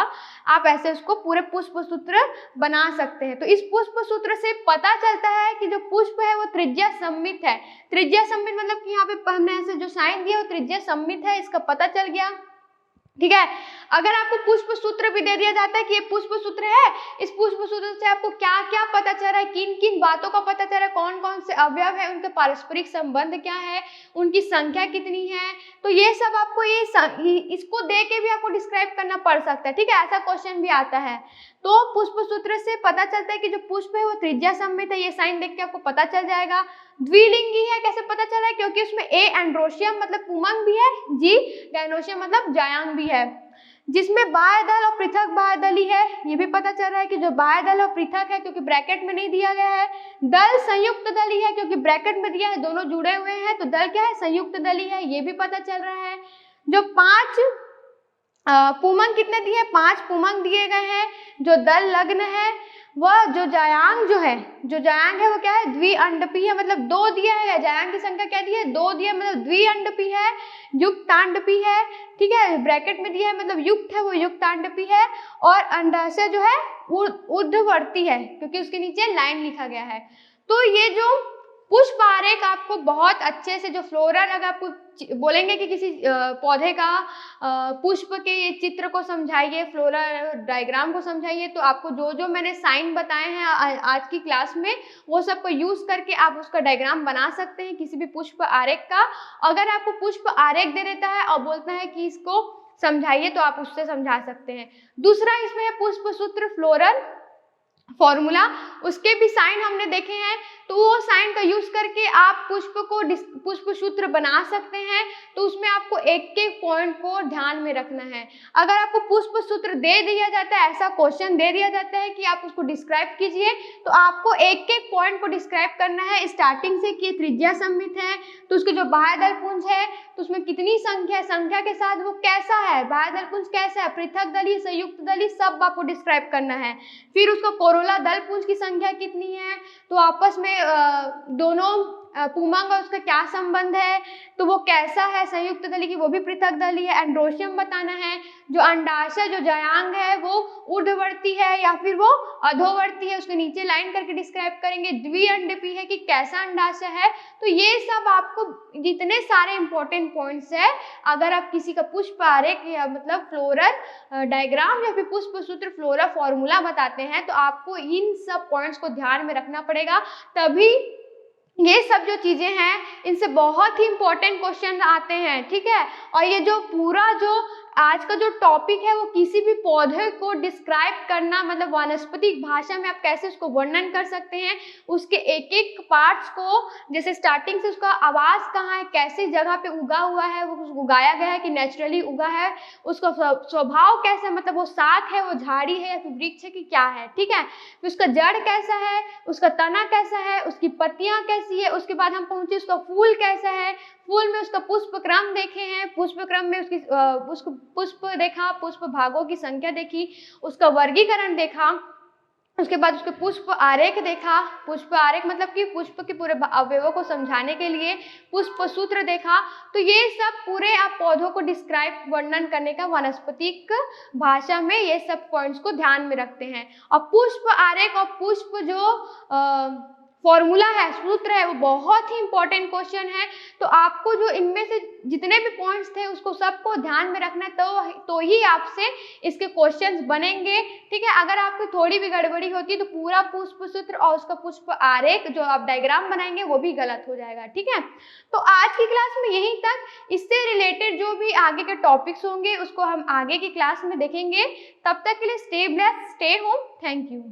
आप ऐसे उसको पूरे पुष्प सूत्र बना सकते हैं। तो इस पुष्प सूत्र से पता चलता है कि जो पुष्प है वो त्रिज्या सममित है। त्रिज्या सममित मतलब कि यहाँ पे हमने ऐसे जो साइन दिया वो त्रिज्या सममित है, इसका पता चल गया। ठीक है, अगर आपको पुष्प सूत्र भी दे दिया जाता है कि ये पुष्प सूत्र है, इस पुष्प सूत्र से आपको क्या क्या पता चल रहा है, किन किन बातों का पता चल रहा है, कौन कौन से अवयव है, उनके पारस्परिक संबंध क्या है, उनकी संख्या कितनी है, तो ये सब आपको इसको दे के भी आपको डिस्क्राइब करना पड़ सकता है। ठीक है, ऐसा क्वेश्चन भी आता है। तो पुष्प सूत्र से पता चलता है कि जो पुष्प है वो त्रिज्या सममित है, ये साइन देख के आपको पता चल जाएगा। द्विलिंगी है, कैसे पता चला है, क्योंकि उसमें ए एंड्रोशियम मतलब पुमंग भी है, जी गैनोशियम मतलब जायांग भी है। जिसमें बाह्यदल और पृथक बाह्यदली है, ये भी पता चल रहा है कि जो बाह्यदल और पृथक है, क्योंकि ब्रैकेट में नहीं दिया गया है। दल संयुक्त दली है, क्योंकि ब्रैकेट में दिया है, दोनों जुड़े हुए हैं, तो दल क्या है, संयुक्त दली है, ये भी पता चल रहा है। जो 5 पुमंग कितने दिए, 5 पुमंग दिए गए हैं। जो दल लग्न है वह जो जायांग है वो क्या है, द्विअंडपी है, मतलब 2 दिया है। जायांग की संख्या क्या दी है, 2 दिया, मतलब द्विअंडपी है, युक्तांडपी है। ठीक है, ब्रैकेट में दिया है, मतलब युक्त है, वो युक्तांडपी है। और अंडाशय जो है ऊर्ध्ववर्ती है, क्योंकि उसके नीचे लाइन लिखा गया है। तो ये जो पुष्प आरेख आपको बहुत अच्छे से, जो फ्लोरल, अगर आपको बोलेंगे कि किसी पौधे का पुष्प के ये चित्र को समझाइए, फ्लोरल डायग्राम को समझाइए, तो आपको जो जो मैंने साइन बताए हैं आज की क्लास में, वो सबको यूज करके आप उसका डायग्राम बना सकते हैं किसी भी पुष्प आरेख का। अगर आपको पुष्प आरेख दे देता है और बोलता है कि इसको समझाइए, तो आप उससे समझा सकते हैं। दूसरा इसमें है पुष्प सूत्र फ्लोरल फॉर्मूला, उसके भी साइन हमने देखे हैं, तो वो साइन का यूज करके आप पुष्प सूत्र बना सकते हैं। तो उसमें आपको एक एक पॉइंट को ध्यान में रखना है। अगर आपको पुष्प सूत्र दे दिया जाता है, ऐसा क्वेश्चन दे दिया जाता है कि आप उसको डिस्क्राइब कीजिए, तो आपको एक एक पॉइंट को डिस्क्राइब करना है स्टार्टिंग से कि त्रिज्या सममित है, तो उसके जो बाह्यदल पुंज है तो उसमें कितनी संख्या है, संख्या के साथ वो कैसा है, बाह्यदल पुंज कैसा है, पृथक दली, संयुक्त दली, सब आपको डिस्क्राइब करना है। फिर उसको कोरोला दल पुंज की संख्या कितनी है, तो आपस में दोनों पुमंग और उसका क्या संबंध है, तो वो कैसा है, संयुक्त दली की वो भी पृथक दली है। एंड्रोशियम बताना है, जो अंडाशय जो जयांग है वो ऊर्ध्ववर्ती है या फिर वो अधोवर्ती है, उसके नीचे लाइन करके डिस्क्राइब करेंगे। द्विअंडपी है कि कैसा अंडाशय है। तो ये सब आपको जितने सारे इंपॉर्टेंट पॉइंट्स है, अगर आप किसी का पुष्प आरेख या मतलब फ्लोरल डायग्राम या फिर पुष्प सूत्र फ्लोरा फॉर्मूला बताते हैं, तो आपको इन सब पॉइंट्स को ध्यान में रखना पड़ेगा, तभी ये सब जो चीजें हैं इनसे बहुत ही इंपॉर्टेंट क्वेश्चन आते हैं, ठीक है। और ये जो पूरा जो आज का जो टॉपिक है वो किसी भी पौधे को डिस्क्राइब करना, मतलब वानस्पतिक भाषा में आप कैसे उसको वर्णन कर सकते हैं, उसके एक एक पार्ट्स को, जैसे स्टार्टिंग से उसका आवास कहाँ है, कैसी जगह पे उगा हुआ है, वो उगाया गया है कि नेचुरली उगा है, उसका स्वभाव कैसा है, मतलब वो शाख है, वो झाड़ी है या फिर वृक्ष है कि क्या है, ठीक है। फिर उसका जड़ कैसा है, उसका तना कैसा है, उसकी पत्तियां कैसी है, उसके बाद हम पहुंचे उसका फूल कैसा है, फूल में उसका पुष्प क्रम देखे हैं, पुष्प क्रम में उसकी उसको पुष्प देखा, पुष्प भागों की संख्या देखी, उसका वर्गीकरण देखा, उसके बाद उसके पुष्प आरेख देखा। पुष्प आरेख मतलब कि पुष्प के पूरे अवयवों को समझाने के लिए पुष्प सूत्र देखा। तो ये सब पूरे आप पौधों को डिस्क्राइब वर्णन करने का वानस्पतिक भाषा में ये सब पॉइंट्स को ध्यान में रखते हैं। और पुष्प आरेख और पुष्प जो फॉर्मूला है, सूत्र है, वो बहुत ही इंपॉर्टेंट क्वेश्चन है। तो आपको जो इनमें से जितने भी पॉइंट्स थे उसको सबको ध्यान में रखना है, तो ही आपसे इसके क्वेश्चंस बनेंगे, ठीक है। अगर आपकी थोड़ी भी गड़बड़ी होती है तो पूरा पुष्प सूत्र और उसका पुष्प आरेख जो आप डायग्राम बनाएंगे वो भी गलत हो जाएगा, ठीक है। तो आज की क्लास में यहीं तक। इससे रिलेटेड जो भी आगे के टॉपिक्स होंगे उसको हम आगे की क्लास में देखेंगे। तब तक के लिए stay blessed, stay home, thank you.